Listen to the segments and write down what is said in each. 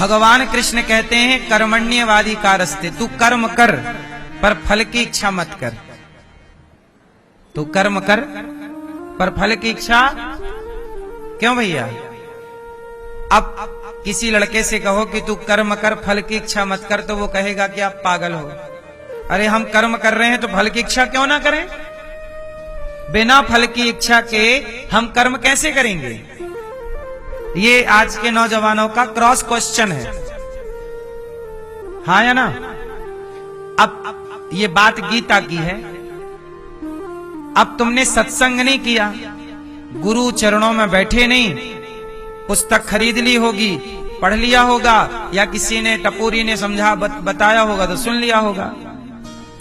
भगवान कृष्ण कहते हैं कर्मण्यवादी कारस्ते, तू कर्म कर पर फल की इच्छा मत कर। तू कर्म कर पर फल की इच्छा क्यों भैया? अब किसी लड़के से कहो कि तू कर्म कर फल की इच्छा मत कर, तो वो कहेगा कि आप पागल हो। अरे हम कर्म कर रहे हैं तो फल की इच्छा क्यों ना करें? बिना फल की इच्छा के हम कर्म कैसे करेंगे? ये आज के नौजवानों का क्रॉस क्वेश्चन है, हाँ या ना? अब ये बात गीता की है। अब तुमने सत्संग नहीं किया, गुरु चरणों में बैठे नहीं, पुस्तक खरीद ली होगी, पढ़ लिया होगा, या किसी ने टपोरी ने समझा बताया होगा तो सुन लिया होगा,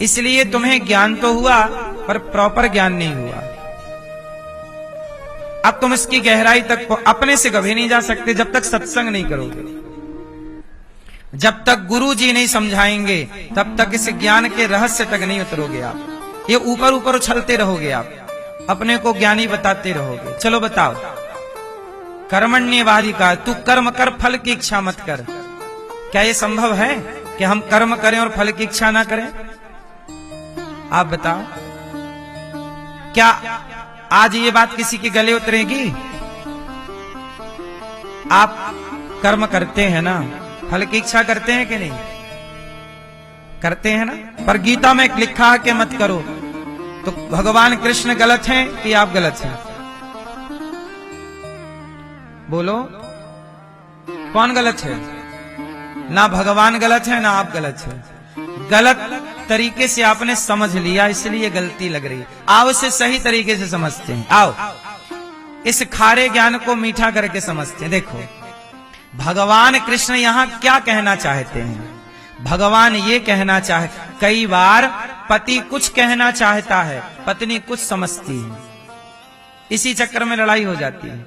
इसलिए तुम्हें ज्ञान तो हुआ पर प्रॉपर ज्ञान नहीं हुआ। अब तुम इसकी गहराई तक अपने से कभी नहीं जा सकते जब तक सत्संग नहीं करोगे। जब तक गुरु जी नहीं समझाएंगे तब तक इस ज्ञान के रहस्य तक नहीं उतरोगे आप। ये ऊपर ऊपर उछलते रहोगे, आप अपने को ज्ञानी बताते रहोगे। चलो बताओ, कर्मण्यवादी का तू कर्म कर फल की इच्छा मत कर। क्या ये संभव है कि हम कर्म करें और फल की इच्छा ना करें? आप बताओ, क्या आज ये बात किसी के गले उतरेगी? आप कर्म करते हैं ना, फल की इच्छा करते हैं कि नहीं? करते हैं ना। पर गीता में लिखा है कि मत करो, तो भगवान कृष्ण गलत हैं कि आप गलत हैं? बोलो, कौन गलत है? ना भगवान गलत है ना आप गलत है। गलत तरीके से आपने समझ लिया इसलिए गलती लग रही। आओ इसे सही तरीके से समझते हैं। आओ इस खारे ज्ञान को मीठा करके समझते हैं। देखो भगवान कृष्ण यहां क्या कहना चाहते हैं। भगवान ये कहना चाहे, कई बार पति कुछ कहना चाहता है, पत्नी कुछ समझती है, इसी चक्कर में लड़ाई हो जाती है।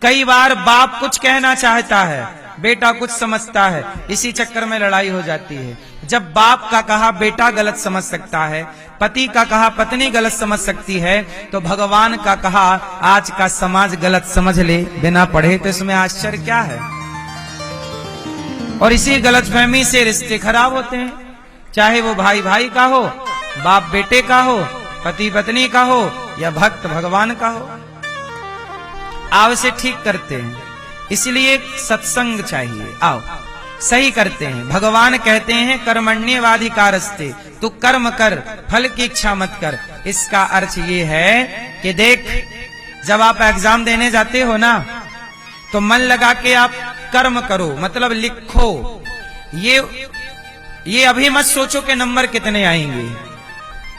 कई बार बाप कुछ कहना चाहता है, बेटा कुछ समझता है, इसी चक्कर में लड़ाई हो जाती है। जब बाप का कहा बेटा गलत समझ सकता है, पति का कहा पत्नी गलत समझ सकती है, तो भगवान का कहा आज का समाज गलत समझ ले बिना पढ़े, तो इसमें आश्चर्य क्या है? और इसी गलतफहमी से रिश्ते खराब होते हैं, चाहे वो भाई भाई का हो, बाप बेटे का हो, पति पत्नी का हो, या भक्त भगवान का हो। आओ इसे ठीक करते हैं, इसलिए सत्संग चाहिए। आओ सही करते हैं। भगवान कहते हैं कर्मण्यवाधिकारस्ते, तू कर्म कर फल की इच्छा मत कर। इसका अर्थ ये है कि देख, जब आप एग्जाम देने जाते हो ना, तो मन लगा के आप कर्म करो, मतलब लिखो। ये अभी मत सोचो कि नंबर कितने आएंगे,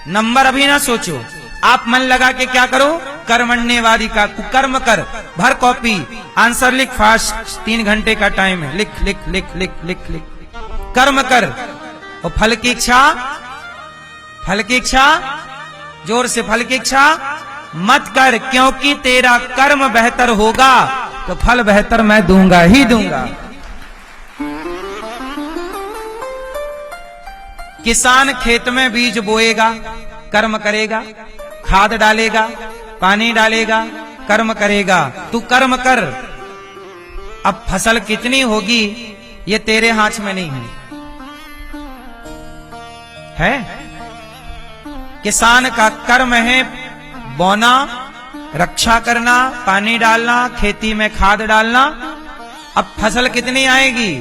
नंबर अभी ना सोचो। आप मन लगा के क्या करो, कर्मण्यवादी का कर्म कर, भर कॉपी, आंसर लिख फास्ट, 3 घंटे का टाइम है, लिख लिख लिख लिख लिख लिख, कर्म कर। और फल की इच्छा, फल की इच्छा, जोर से फल की इच्छा मत कर, क्योंकि तेरा कर्म बेहतर होगा तो फल बेहतर मैं दूंगा ही दूंगा। किसान खेत में बीज बोएगा, कर्म करेगा, खाद डालेगा, पानी डालेगा, कर्म करेगा। तू कर्म कर। अब फसल कितनी होगी ये तेरे हाथ में नहीं है। किसान का कर्म है बोना, रक्षा करना, पानी डालना, खेती में खाद डालना। अब फसल कितनी आएगी?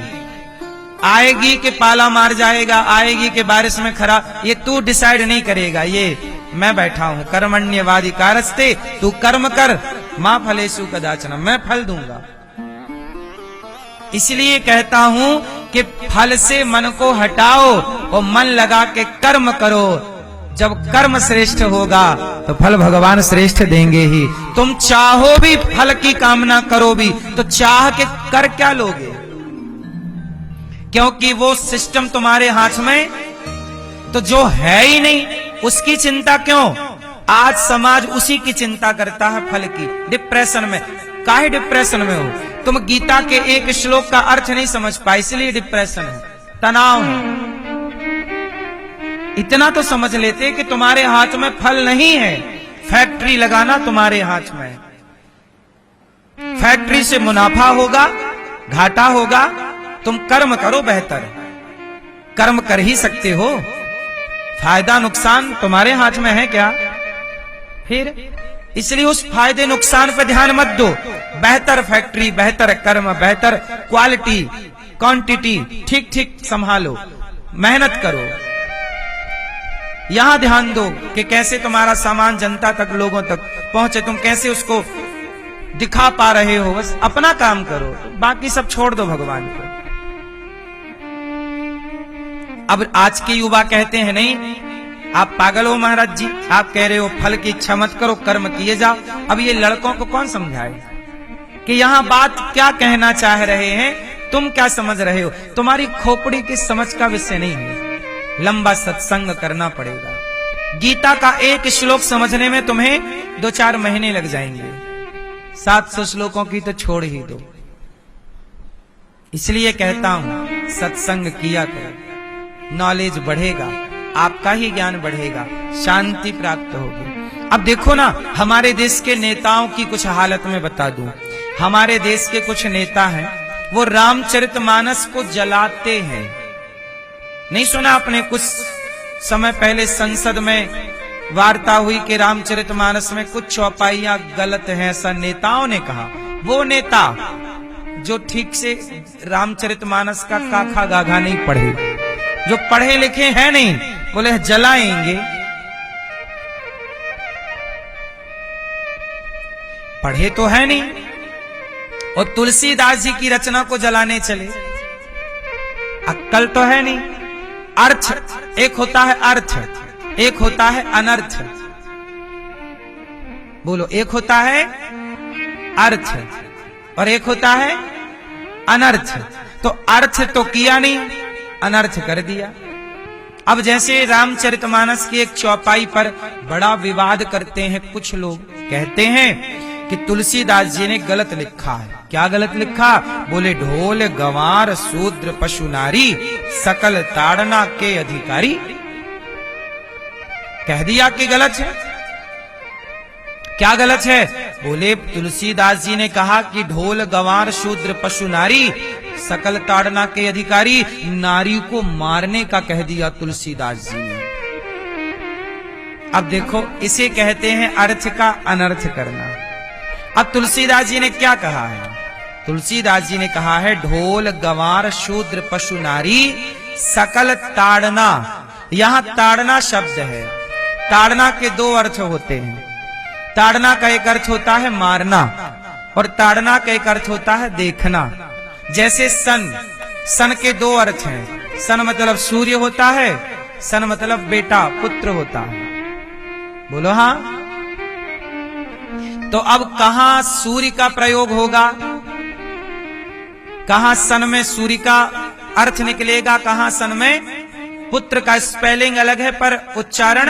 आएगी कि पाला मार जाएगा, आएगी कि बारिश में खराब, ये तू डिसाइड नहीं करेगा। ये मैं बैठा हूं, कर्मण्यवादी कारस्ते, तू कर्म कर, मां फलेषु कदाचन, मैं फल दूंगा। इसलिए कहता हूं कि फल से मन को हटाओ और मन लगा के कर्म करो। जब कर्म श्रेष्ठ होगा तो फल भगवान श्रेष्ठ देंगे ही। तुम चाहो भी, फल की कामना करो भी, तो चाह के कर क्या लोगे? क्योंकि वो सिस्टम तुम्हारे हाथ में तो जो है ही नहीं, उसकी चिंता क्यों? आज समाज उसी की चिंता करता है, फल की। डिप्रेशन में, काहे डिप्रेशन में हो? तुम गीता के एक श्लोक का अर्थ नहीं समझ पाए, इसलिए डिप्रेशन है, तनाव है। इतना तो समझ लेते कि तुम्हारे हाथ में फल नहीं है, फैक्ट्री लगाना तुम्हारे हाथ में है। फैक्ट्री से मुनाफा होगा, घाटा होगा, तुम कर्म करो बेहतर, कर्म कर ही सकते हो, फायदा नुकसान तुम्हारे हाथ में है क्या? फिर इसलिए उस फायदे नुकसान पर ध्यान मत दो। बेहतर फैक्ट्री, बेहतर कर्म, बेहतर क्वालिटी, क्वांटिटी ठीक ठीक संभालो, मेहनत करो। यहां ध्यान दो कि कैसे तुम्हारा सामान जनता तक, लोगों तक पहुंचे, तुम कैसे उसको दिखा पा रहे हो। बस अपना काम करो, बाकी सब छोड़ दो भगवान को। अब आज के युवा कहते हैं नहीं, आप पागल हो महाराज जी, आप कह रहे हो फल की इच्छा मत करो, कर्म किए जाओ। अब ये लड़कों को कौन समझाए कि यहां बात क्या कहना चाह रहे हैं, तुम क्या समझ रहे हो? तुम्हारी खोपड़ी की समझ का विषय नहीं है, लंबा सत्संग करना पड़ेगा। गीता का एक श्लोक समझने में तुम्हें 2-4 महीने लग जाएंगे, 700 श्लोकों की तो छोड़ ही दो। इसलिए कहता हूं सत्संग किया करो, नॉलेज बढ़ेगा, आपका ही ज्ञान बढ़ेगा, शांति प्राप्त होगी। अब देखो ना, हमारे देश के नेताओं की कुछ हालत में बता दूं। हमारे देश के कुछ नेता हैं, वो रामचरितमानस को जलाते हैं। नहीं सुना आपने? कुछ समय पहले संसद में वार्ता हुई कि रामचरितमानस में कुछ चौपाइयां गलत हैं, ऐसा नेताओं ने कहा। वो नेता जो ठीक से रामचरितमानस का काखा गाघा नहीं पढ़े, जो पढ़े लिखे हैं नहीं, बोले जलाएंगे। पढ़े तो है नहीं, और तुलसीदास जी की रचना को जलाने चले। अक्कल तो है नहीं। अर्थ एक होता है, अर्थ एक होता है, अनर्थ। बोलो, एक होता है अर्थ और एक होता है अनर्थ। तो अर्थ तो किया नहीं, अनर्थ कर दिया। अब जैसे रामचरितमानस की एक चौपाई पर बड़ा विवाद करते हैं कुछ लोग, कहते हैं कि तुलसीदास जी ने गलत लिखा है। क्या गलत लिखा? बोले ढोल गंवार शूद्र पशु नारी सकल ताड़ना के अधिकारी। कह दिया कि गलत है। क्या गलत है? बोले तुलसीदास जी ने कहा कि ढोल गंवार शूद्र पशु नारी सकल ताड़ना के अधिकारी। नारी को मारने का कह दिया तुलसीदास जी ने। अब देखो, इसे कहते हैं अर्थ का अनर्थ करना। अब तुलसीदास जी ने क्या कहा है? तुलसीदास जी ने कहा है ढोल गंवार शूद्र पशु नारी सकल ताड़ना। यहां ताड़ना शब्द है। ताड़ना के 2 अर्थ होते हैं। ताड़ना का एक अर्थ होता है मारना, और ताड़ना का एक अर्थ होता है देखना। जैसे सन के 2 अर्थ हैं। सन मतलब सूर्य होता है, सन मतलब बेटा, पुत्र होता है। बोलो हाँ। तो अब कहां सूर्य का प्रयोग होगा? कहां सन में सूर्य का अर्थ निकलेगा, कहां सन में पुत्र का? स्पेलिंग अलग है पर उच्चारण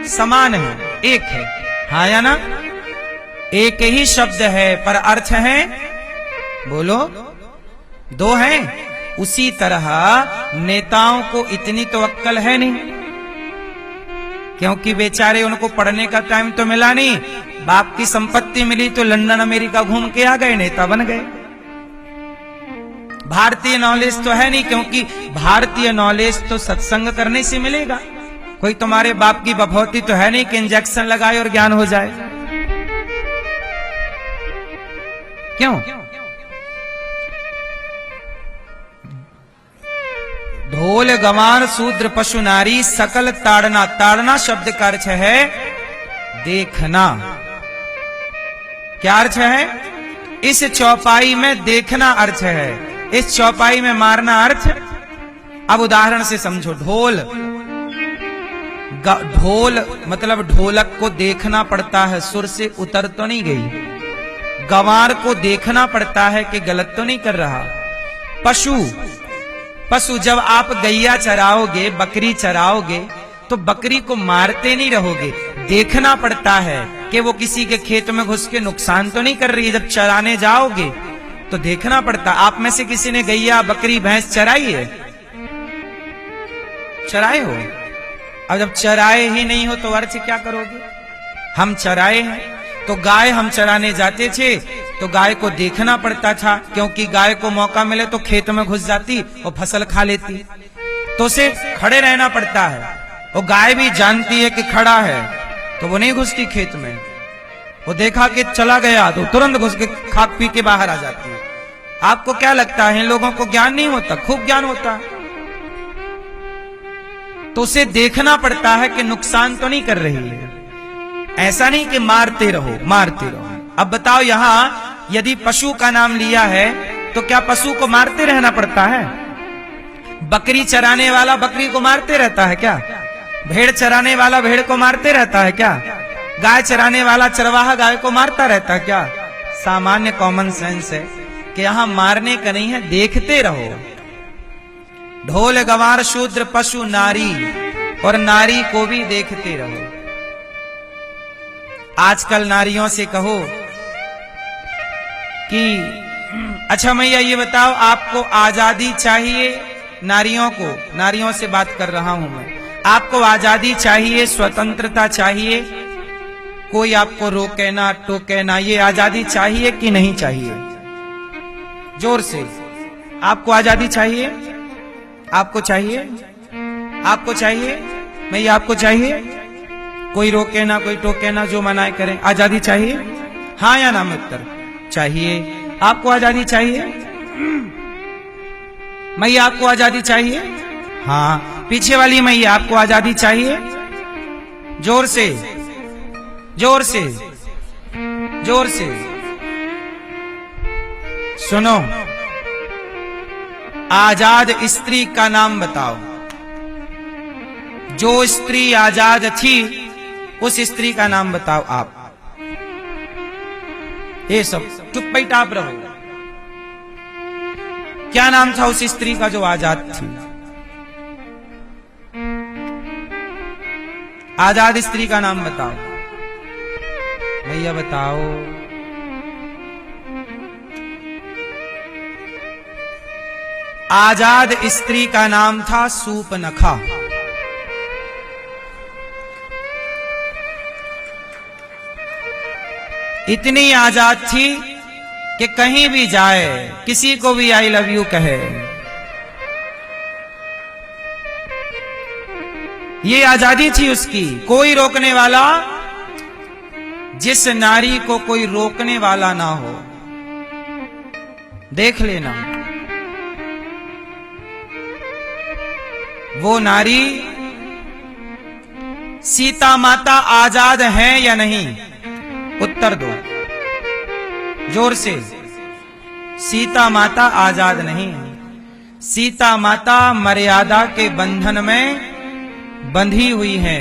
समान है, एक है। हाँ या ना? एक ही शब्द है पर अर्थ है, बोलो, 2 हैं। उसी तरह नेताओं को इतनी तो अक्ल है नहीं, क्योंकि बेचारे उनको पढ़ने का टाइम तो मिला नहीं। बाप की संपत्ति मिली तो लंदन अमेरिका घूम के आ गए, नेता बन गए। भारतीय नॉलेज तो है नहीं, क्योंकि भारतीय नॉलेज तो सत्संग करने से मिलेगा। कोई तुम्हारे बाप की बभौती तो है नहीं कि इंजेक्शन लगाए और ज्ञान हो जाए। क्यों? ढोल गंवार शूद्र पशु नारी सकल ताड़ना। ताड़ना शब्द का अर्थ है देखना। क्या अर्थ है? इस चौपाई में देखना अर्थ है, इस चौपाई में मारना अर्थ। अब उदाहरण से समझो। ढोल मतलब ढोलक को देखना पड़ता है, सुर से उतर तो नहीं गई। गंवार को देखना पड़ता है कि गलत तो नहीं कर रहा। पशु जब आप गैया चराओगे, बकरी चराओगे, तो बकरी को मारते नहीं रहोगे, देखना पड़ता है कि वो किसी के खेत में घुस के नुकसान तो नहीं कर रही है। जब चराने जाओगे तो देखना पड़ता। आप में से किसी ने गैया बकरी भैंस चराई है? चराए हो? अब जब चराए ही नहीं हो तो अर्थ क्या करोगे? हम चराए हैं। तो गाय हम चराने जाते थे तो गाय को देखना पड़ता था, क्योंकि गाय को मौका मिले तो खेत में घुस जाती और फसल खा लेती, तो उसे खड़े रहना पड़ता है। और गाय भी जानती है कि खड़ा है तो वो नहीं घुसती खेत में, वो देखा कि चला गया तो तुरंत घुस के खा पी के बाहर आ जाती है। आपको क्या लगता है इन लोगों को ज्ञान नहीं होता? खूब ज्ञान होता है। तो उसे देखना पड़ता है कि नुकसान तो नहीं कर रही है, ऐसा नहीं कि मारते रहो मारते रहो। अब बताओ, यहां यदि पशु का नाम लिया है तो क्या पशु को मारते रहना पड़ता है? बकरी चराने वाला बकरी को मारते रहता है क्या? भेड़ चराने वाला भेड़ को मारते रहता है क्या? गाय चराने वाला चरवाहा गाय को मारता रहता है क्या? सामान्य कॉमन सेंस है कि यहां मारने का नहीं है, देखते रहो। ढोल गवार शूद्र पशु नारी, और नारी को भी देखते रहो। आजकल नारियों से कहो कि अच्छा मैया ये बताओ, आपको आजादी चाहिए? नारियों को, नारियों से बात कर रहा हूं मैं, आपको आजादी चाहिए, स्वतंत्रता चाहिए? कोई आपको रोके ना टोके ना, ये आजादी चाहिए कि नहीं चाहिए? जोर से, आपको आजादी चाहिए? आपको चाहिए? आपको चाहिए? मैया आपको चाहिए? कोई रोके ना कोई टोके ना, जो मनाए करें। आजादी चाहिए? हाँ या ना में उत्तर चाहिए। आपको आजादी चाहिए? मैया आपको आजादी चाहिए? हाँ। पीछे वाली मैया आपको आजादी चाहिए? जोर से जोर से जोर से सुनो, आजाद स्त्री का नाम बताओ। जो स्त्री आजाद थी उस स्त्री का नाम बताओ आप। ये सब चुप रहो। क्या नाम था उस स्त्री का जो आजाद थी? आजाद स्त्री का नाम बताओ भैया, बताओ। आजाद स्त्री का नाम था सूपनखा। इतनी आजाद थी कि कहीं भी जाए किसी को भी आई लव यू कहे। ये आजादी थी उसकी, कोई रोकने वाला, जिस नारी को कोई रोकने वाला ना हो, देख लेना वो नारी सीता माता आजाद है या नहीं? उत्तर दो जोर से। सीता माता आजाद नहीं है। सीता माता मर्यादा के बंधन में बंधी हुई है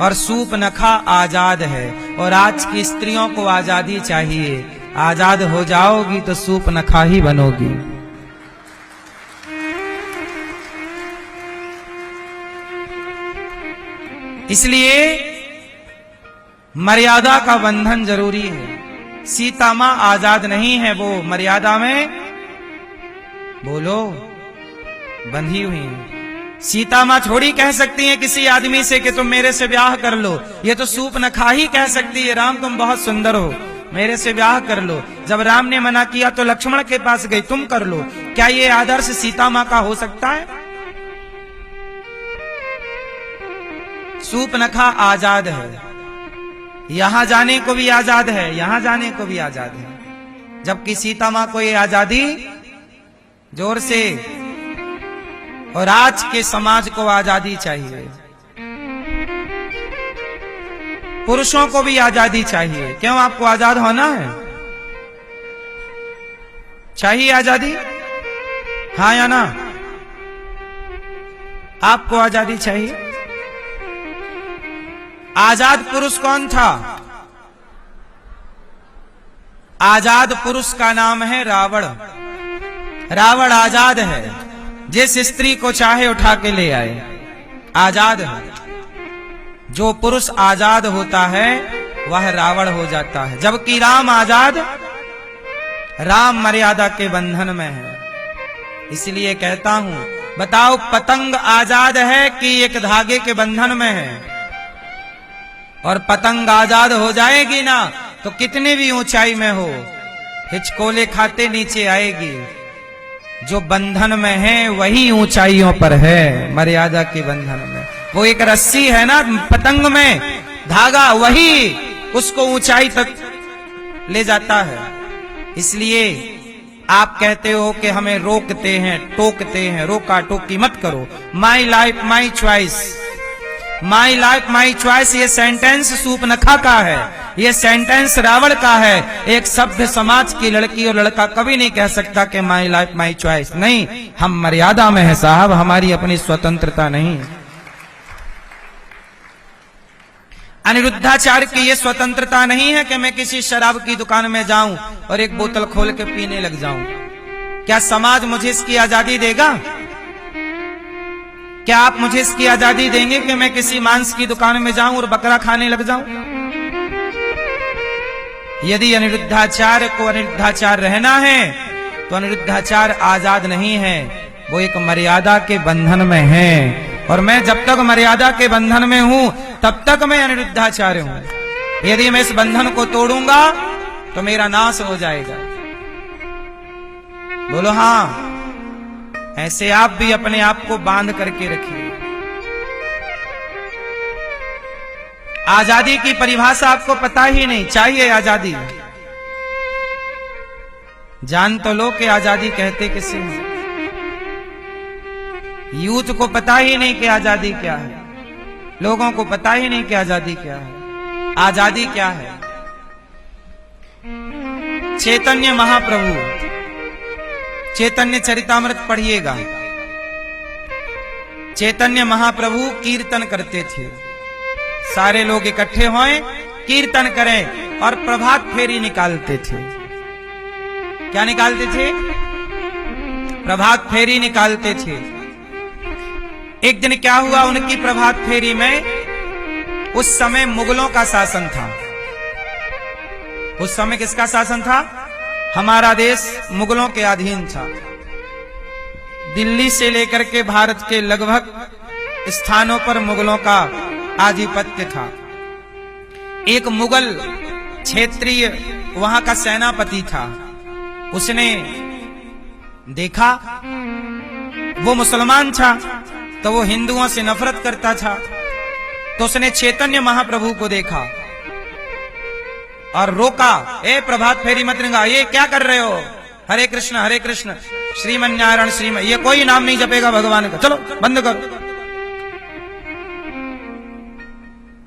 और सूपनखा आजाद है। और आज की स्त्रियों को आजादी चाहिए। आजाद हो जाओगी तो सूपनखा ही बनोगी। इसलिए मर्यादा का बंधन जरूरी है। सीता मां आजाद नहीं है, वो मर्यादा में, बोलो, बंधी हुई है। सीता मां थोड़ी कह सकती है किसी आदमी से कि तुम मेरे से ब्याह कर लो। ये तो सूपनखा ही कह सकती है, राम तुम बहुत सुंदर हो, मेरे से ब्याह कर लो। जब राम ने मना किया तो लक्ष्मण के पास गई, तुम कर लो। क्या ये आदर्श सीता मां का हो सकता है? सूपनखा आजाद है, यहां जाने को भी आजाद है, यहां जाने को भी आजाद है। जबकि सीता मां को ये आजादी, जोर से, और आज के समाज को आजादी चाहिए। पुरुषों को भी आजादी चाहिए। क्यों, आपको आजाद होना है? चाहिए आजादी? हाँ या ना? आपको आजादी चाहिए? आजाद पुरुष कौन था? आजाद पुरुष का नाम है रावण। रावण आजाद है, जिस स्त्री को चाहे उठा के ले आए, आजाद है। जो पुरुष आजाद होता है वह रावण हो जाता है। जबकि राम आजाद, राम मर्यादा के बंधन में है। इसलिए कहता हूं, बताओ पतंग आजाद है कि एक धागे के बंधन में है? और पतंग आजाद हो जाएगी ना तो कितने भी ऊंचाई में हो, हिचकोले खाते नीचे आएगी। जो बंधन में है वही ऊंचाइयों पर है, मर्यादा के बंधन में। वो एक रस्सी है ना पतंग में, धागा, वही उसको ऊंचाई तक ले जाता है। इसलिए आप कहते हो कि हमें रोकते हैं, टोकते हैं, रोका टोकी मत करो। My life my choice, my life my choice, ये सेंटेंस सूर्पनखा का है, ये सेंटेंस रावण का है। एक सभ्य समाज की लड़की और लड़का कभी नहीं कह सकता कि माई लाइफ माई चॉइस। नहीं, हम मर्यादा में है साहब, हमारी अपनी स्वतंत्रता नहीं। अनिरुद्धाचार्य की ये स्वतंत्रता नहीं है कि मैं किसी शराब की दुकान में जाऊं और एक बोतल खोल के पीने लग जाऊं। क्या समाज मुझे इसकी आजादी देगा? क्या आप मुझे इसकी आजादी देंगे कि मैं किसी मांस की दुकान में जाऊं और बकरा खाने लग जाऊं? यदि अनिरुद्धाचार्य को अनिरुद्धाचार्य रहना है तो अनिरुद्धाचार्य आजाद नहीं है, वो एक मर्यादा के बंधन में है। और मैं जब तक मर्यादा के बंधन में हूं तब तक मैं अनिरुद्धाचार्य हूं। यदि मैं इस बंधन को तोड़ूंगा तो मेरा नाश हो जाएगा। बोलो हां। ऐसे आप भी अपने आप को बांध करके रखिए। आजादी की परिभाषा आपको पता ही नहीं, चाहिए आजादी। जान तो लो कि आजादी कहते किसे हैं। यूथ को पता ही नहीं कि आजादी क्या है, लोगों को पता ही नहीं कि आजादी क्या है। आजादी क्या है? चैतन्य महाप्रभु, चैतन्य चरितामृत पढ़िएगा। चैतन्य महाप्रभु कीर्तन करते थे, सारे लोग इकट्ठे होएं, कीर्तन करें और प्रभात फेरी निकालते थे। क्या निकालते थे? प्रभात फेरी निकालते थे। एक दिन क्या हुआ उनकी प्रभात फेरी में, उस समय मुगलों का शासन था। उस समय किसका शासन था? हमारा देश मुगलों के अधीन था। दिल्ली से लेकर के भारत के लगभग स्थानों पर मुगलों का आधिपत्य था। एक मुगल क्षेत्रीय वहां का सेनापति था। उसने देखा वो मुसलमान था तो वो हिंदुओं से नफरत करता था। तो उसने चैतन्य महाप्रभु को देखा और रोका, ए प्रभात फेरी मत निकाल, ये क्या कर रहे हो? हरे कृष्ण श्रीमन नारायण श्रीमन, ये कोई नाम नहीं जपेगा भगवान का, चलो बंद करो।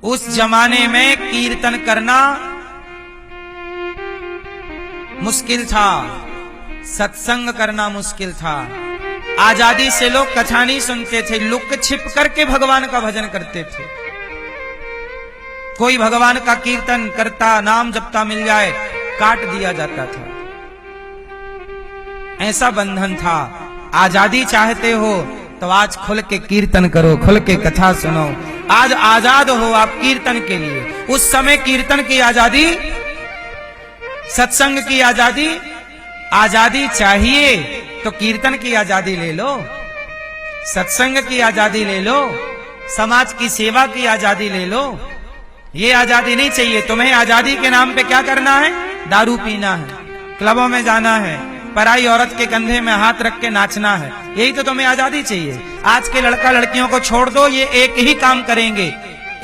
उस जमाने में कीर्तन करना मुश्किल था, सत्संग करना मुश्किल था। आजादी से लोग कथा नहीं सुनते थे, लुक छिप करके भगवान का भजन करते थे। कोई भगवान का कीर्तन करता, नाम जपता मिल जाए, काट दिया जाता था। ऐसा बंधन था। आजादी चाहते हो तो आज खुल के कीर्तन करो, खुल के कथा सुनो। आज आजाद हो आप कीर्तन के लिए। उस समय कीर्तन की आजादी, सत्संग की आजादी, आजादी चाहिए तो कीर्तन की आजादी ले लो, सत्संग की आजादी ले लो, समाज की सेवा की आजादी ले लो। ये आजादी नहीं चाहिए तुम्हें। आजादी के नाम पे क्या करना है? दारू पीना है, क्लबों में जाना है, पराई औरत के कंधे में हाथ रख के नाचना है। यही तो तुम्हें आजादी चाहिए। आज के लड़का लड़कियों को छोड़ दो, ये एक ही काम करेंगे।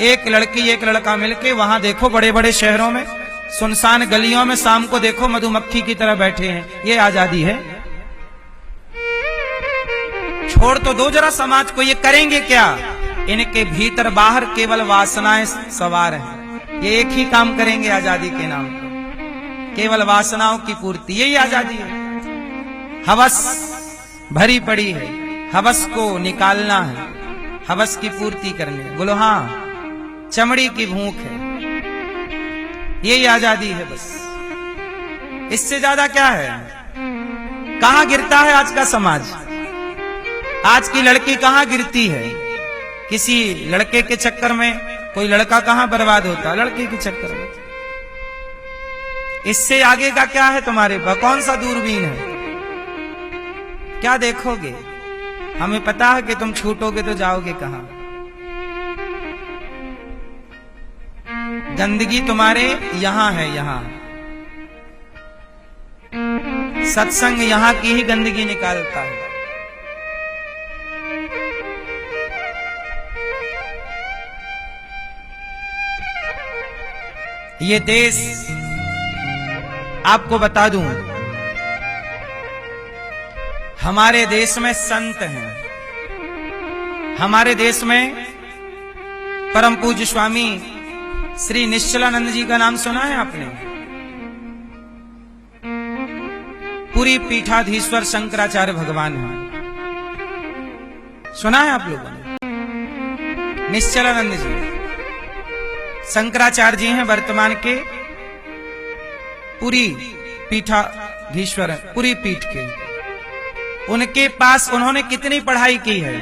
एक लड़की एक लड़का मिलके, वहां देखो बड़े बड़े शहरों में सुनसान गलियों में शाम को देखो मधुमक्खी की तरह बैठे हैं। ये आजादी है? छोड़ तो दो जरा समाज को। ये करेंगे क्या? इनके भीतर बाहर केवल वासनाएं सवार हैं। ये एक ही काम करेंगे आजादी के नाम पर, केवल वासनाओं की पूर्ति। यही आजादी है। हवस भरी पड़ी है, हवस को निकालना है, हवस की पूर्ति करनी है। बोलो हाँ। चमड़ी की भूख है, यही आजादी है बस। इससे ज्यादा क्या है? कहां गिरता है आज का समाज? आज की लड़की कहां गिरती है? किसी लड़के के चक्कर में। कोई लड़का कहां बर्बाद होता? लड़के के चक्कर में। इससे आगे का क्या है तुम्हारे पास? कौन सा दूरबीन है? क्या देखोगे? हमें पता है कि तुम छूटोगे तो जाओगे कहां। गंदगी तुम्हारे यहां है, यहां सत्संग यहां की ही गंदगी निकालता है। ये देश आपको बता दूं, हमारे देश में संत हैं। हमारे देश में परम पूज्य स्वामी श्री निश्चलानंद जी का नाम सुना है आपने? पूरी पीठाधीश्वर शंकराचार्य भगवान है, सुना है आप लोगों ने? निश्चलानंद जी शंकराचार्य जी हैं, वर्तमान के पूरी पीठाधीश्वर है, पूरी पीठ के। उनके पास उन्होंने कितनी पढ़ाई की है?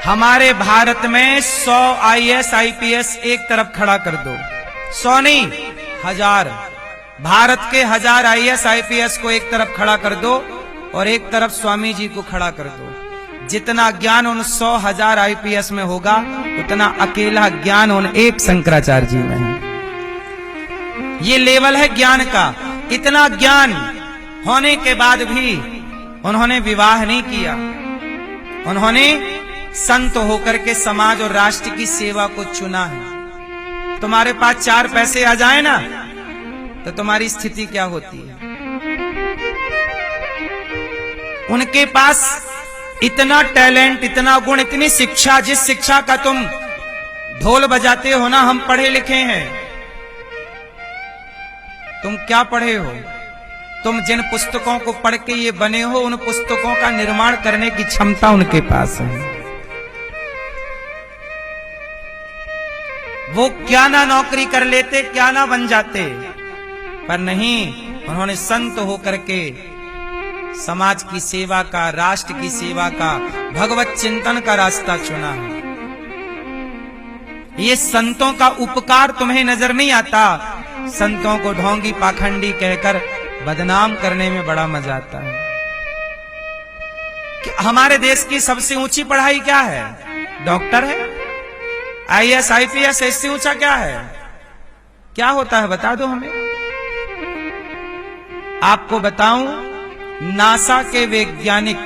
हमारे भारत में 100 IAS IPS एक तरफ खड़ा कर दो, 100 नहीं 1000, भारत के 1000 IAS IPS को एक तरफ खड़ा कर दो और एक तरफ स्वामी जी को खड़ा कर दो। जितना ज्ञान उन 100,000 IPS में होगा, उतना अकेला ज्ञान उन एक शंकराचार्य जी में है। ये लेवल है ज्ञान का। इतना ज्ञान होने के बाद भी उन्होंने विवाह नहीं किया। उन्होंने संत होकर के समाज और राष्ट्र की सेवा को चुना है। तुम्हारे पास 4 पैसे आ जाए ना, तो तुम्हारी स्थिति क्या होती है? उनके पास इतना टैलेंट, इतना गुण, इतनी शिक्षा, जिस शिक्षा का तुम ढोल बजाते हो ना, हम पढ़े लिखे हैं। तुम क्या पढ़े हो? तुम जिन पुस्तकों को पढ़ के ये बने हो, उन पुस्तकों का निर्माण करने की क्षमता उनके पास है। वो क्या ना नौकरी कर लेते, क्या ना बन जाते, पर नहीं, उन्होंने संत होकर के समाज की सेवा का, राष्ट्र की सेवा का, भगवत चिंतन का रास्ता चुना है। ये संतों का उपकार तुम्हें नजर नहीं आता। संतों को ढोंगी पाखंडी कहकर बदनाम करने में बड़ा मजा आता है। कि हमारे देश की सबसे ऊंची पढ़ाई क्या है? डॉक्टर है। IAS IPS इससे ऊंचा क्या है? क्या होता है बता दो हमें। आपको बताऊं, नासा के वैज्ञानिक,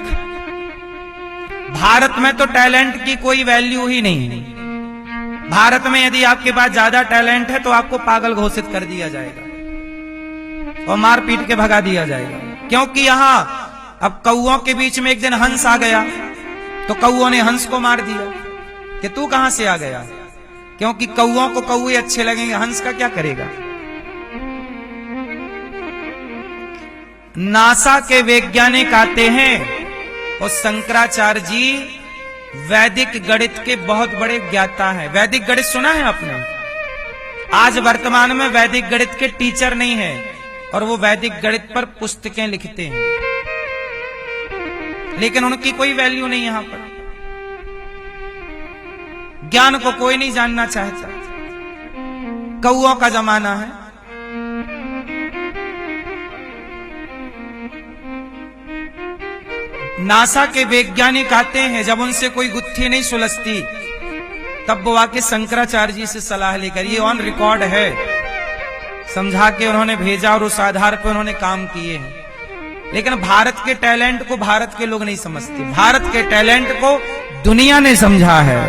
भारत में तो टैलेंट की कोई वैल्यू ही नहीं है। भारत में यदि आपके पास ज्यादा टैलेंट है तो आपको पागल घोषित कर दिया जाएगा और मार पीट के भगा दिया जाएगा। क्योंकि यहां अब कौओं के बीच में एक दिन हंस आ गया, तो कौओं ने हंस को मार दिया कि तू कहां से आ गया। क्योंकि कौओं को कौए अच्छे लगेंगे, हंस का क्या करेगा। नासा के वैज्ञानिक आते हैं और शंकराचार्य जी वैदिक गणित के बहुत बड़े ज्ञाता हैं। वैदिक गणित सुना है आपने? आज वर्तमान में वैदिक गणित के टीचर नहीं है और वो वैदिक गणित पर पुस्तकें लिखते हैं, लेकिन उनकी कोई वैल्यू नहीं। यहां पर ज्ञान को कोई नहीं जानना चाहता। कौओं का जमाना है। नासा के वैज्ञानिक आते हैं, जब उनसे कोई गुत्थी नहीं सुलझती, तब वो आके शंकराचार्य जी से सलाह लेकर, ये ऑन रिकॉर्ड है, समझा के उन्होंने भेजा और उस आधार पर उन्होंने काम किए हैं। लेकिन भारत के टैलेंट को भारत के लोग नहीं समझते। भारत के टैलेंट को दुनिया ने समझा है।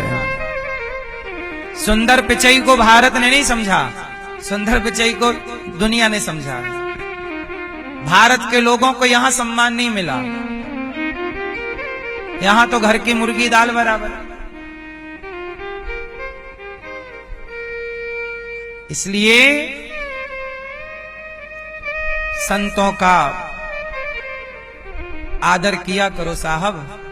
सुंदर पिचई को भारत ने नहीं समझा, सुंदर पिचई को दुनिया ने समझा। भारत के लोगों को यहां सम्मान नहीं मिला। यहां तो घर की मुर्गी दाल बराबर। इसलिए संतों का आदर किया करो साहब।